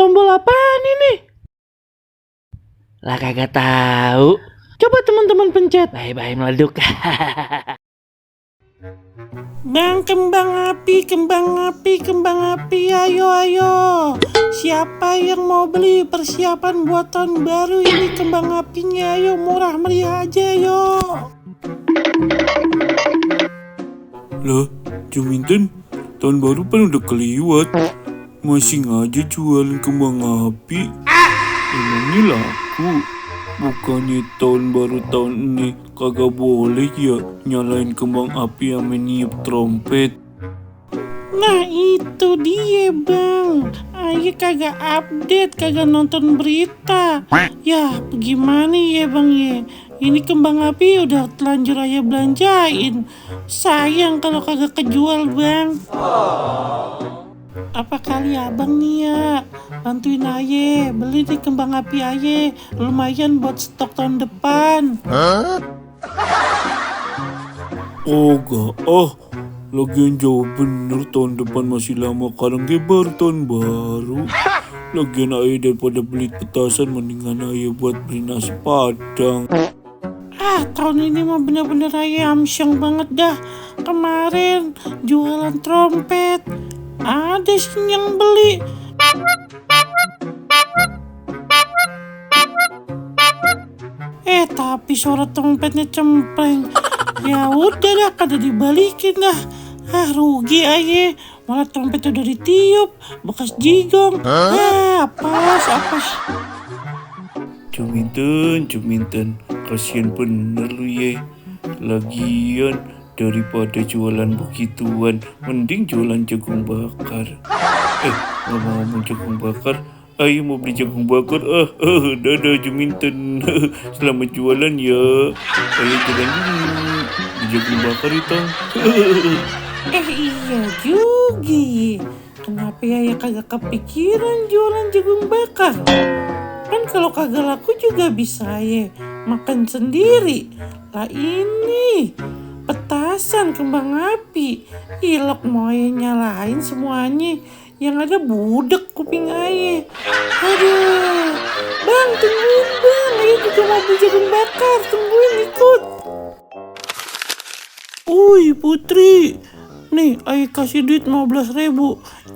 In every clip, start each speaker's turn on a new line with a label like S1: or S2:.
S1: Tombol apaan ini? Lah kagak tahu. Coba teman-teman pencet. Bye-bye meleduk. Bang, kembang api, ayo. Siapa yang mau beli persiapan buat tahun baru ini kembang apinya? Ayo, murah meriah aja, yo.
S2: Lah, Juminten, tahun baru kan udah keliwat. Masih aja jualan kembang api. Emangnya laku? Bukannya tahun baru tahun ini kagak boleh ya nyalain kembang api yang meniup trompet?
S1: Nah itu dia bang, ayo kagak update, kagak nonton berita. Ya bagaimana ya bang ya, ini kembang api udah telanjur ayah belanjain. Sayang kalau kagak kejual bang. Apa kali abang nih ya, bantuin aye, beli di kembang api aye, lumayan buat stok tahun depan.
S2: Oh gak, lagian jauh bener tahun depan masih lama, kadang baru tahun baru. Lagian ayah daripada beli petasan mendingan ayah buat beli nasi padang.
S1: Tahun ini mah bener-bener ayah amsyong banget dah. Kemarin jualan trompet, ada sih yang beli. Tapi suara trompetnya cempreng. Ya udah dah, kada dibalikin dah. Rugi aja, malah trompet udah ditiup, bekas jigong. Apes.
S2: Juminten, kasihan bener lu ya. Lagian daripada jualan begituan, mending jualan jagung bakar. Ngomong-ngomong jagung bakar, ayo mau beli jagung bakar. Dadah Juminten. Selamat jualan ya. Ayo jalan dulu di jagung bakar itu.
S1: Iya juga. Kenapa ya kagak kepikiran jualan jagung bakar? Kan kalau kagak laku juga bisa ya makan sendiri. Lah ini petasan kembang api, ilok mau nyalain semuanya, yang ada budek kuping aye. Aduh, bang tungguin bang, ayo juga mau beli jagung bakar, tungguin ikut. Uy Putri, nih ayo kasih duit 15.000,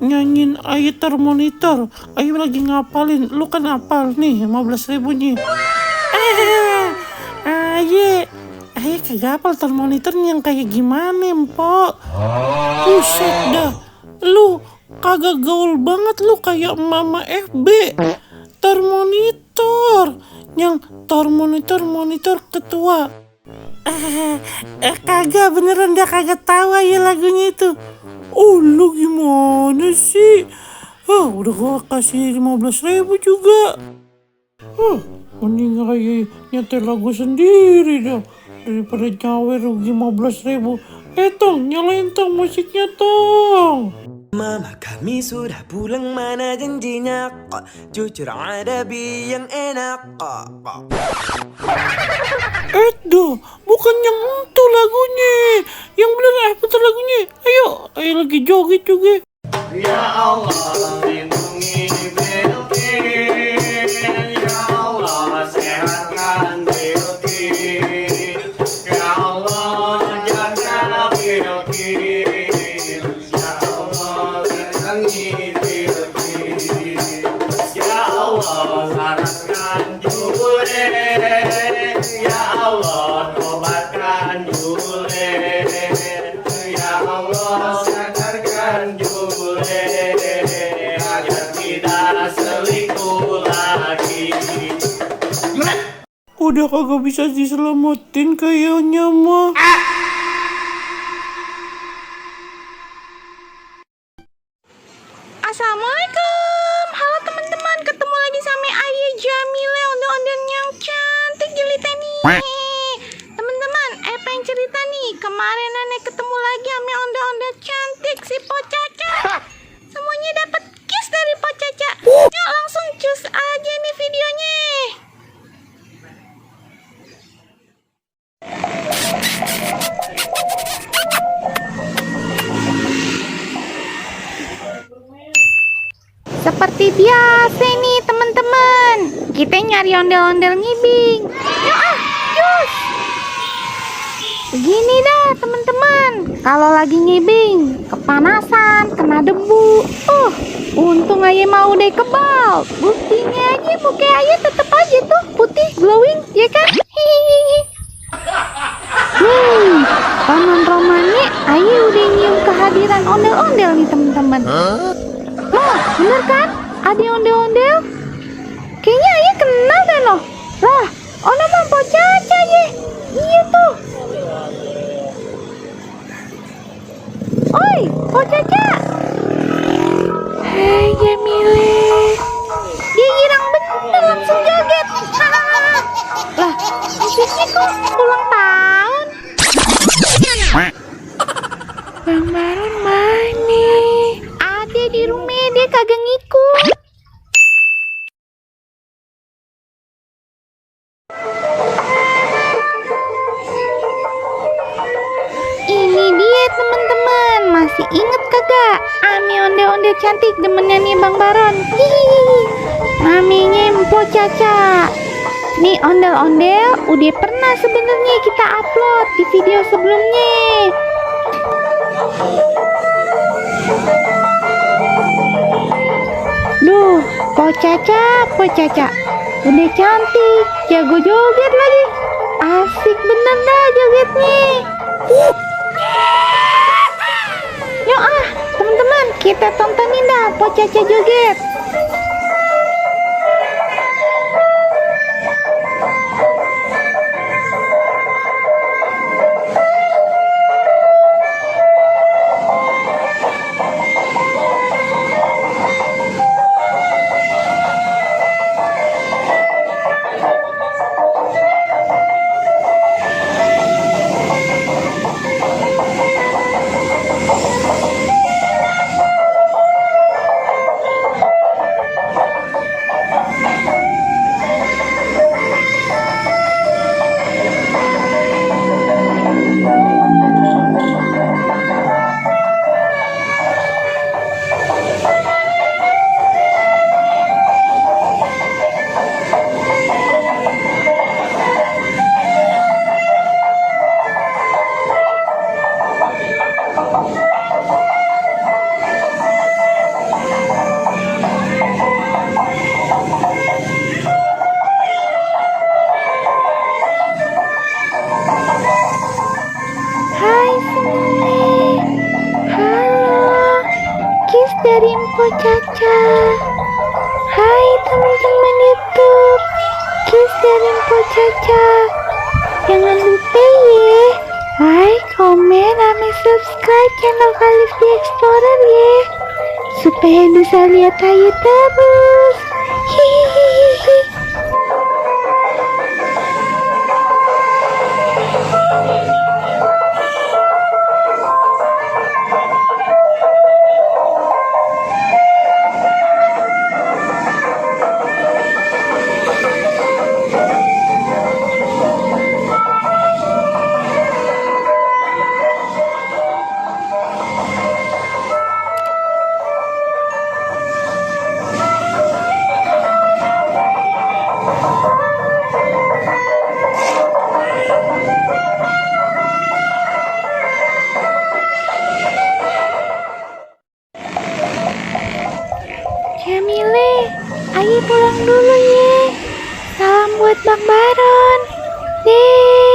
S1: nyanyiin ayo termonitor, ayo lagi ngapalin, lu kan hafal nih 15.000-nya. Ayo kagak hafal termonitornya yang kayak gimana empok. Buset dah, lu kagak gaul banget, lu kayak mama FB. Termonitor, yang monitor ketua. Kagak beneran dah, kagak tahu ya lagunya itu. Lu gimana sih? Udah gua kasih 15.000 juga. Mending aja nyetel lagu sendiri dah daripada nyawer rugi 15.000. Tong, nyalain tong musiknya tong.
S3: Mama kami sudah pulang, mana janjinya kok? Jujur ada yang enak kok.
S1: Bukan yang itu lagunya. Yang bener putar lagunya. Ayo lagi joget juga.
S4: Ya Allah lindungi Bilqis, ya Allah sehatkan Bilqis, ya Allah jaga Bilqis, ya Allah lindungi Bilqis, ya Allah sarankan Jule, ya Allah obatkan Jule, ya Allah sadarkan Jule agar tidak selingkuh lagi.
S1: Udah kagak bisa diselamatin kayaknya mah.
S5: Assalamualaikum. Halo teman-teman, ketemu lagi sama Ayah Jamile, ondel-ondel yang cantik jelita nih. Teman-teman, pengen cerita nih. Kemarin nenek ketemu lagi sama ondel-ondel cantik si Po Caca. Semuanya dapat kiss dari Po Caca. Yuk langsung cus aja nih videonya. seperti biasa nih teman-teman. Kita nyari ondel-ondel ngibing. Yuk cus. Begini dah teman-teman. Kalau lagi ngibing, kepanasan, kena debu. Untung aja mau deh kebal. Buktinya aja muka aja tetep aja tuh putih glowing, ya kan? Hihihi. Paman Romani, ayo udah nyium kehadiran ondel-ondel nih teman-teman. Bener kan? Ada ondel-ondel? Kayaknya Ayah kenal deh loh. Lah, ono mah Po Caca ye. Iya tuh. Oi, Po Caca. Hai Jamile. Dia girang bener langsung joget. Lah, musiknya kok ulang tahun? Bang Baron mana? Ada di rumah, dia kagak ngikut. Ini dia teman-teman, masih inget kagak? Ami ondel-ondel cantik demennya nih Bang Baron. Hihihi. Namanya Po Caca. Nih ondel-ondel udah pernah sebenarnya kita upload di video sebelumnya. Duh, Po Caca, udah cantik, jago joget lagi. Asik bener dah jogetnya. Yuk teman-teman, kita tontonin dah Po Caca joget. Dari Po Caca. Hai teman-teman YouTube, kiss dari Po Caca. Jangan lupa ya, like, komen, sama subscribe channel Kalisty Explorer ya, supaya bisa lihat Ayu terus. Hihihi. Jamile, ayo pulang dulu ya. Salam buat Bang Baron. Deh.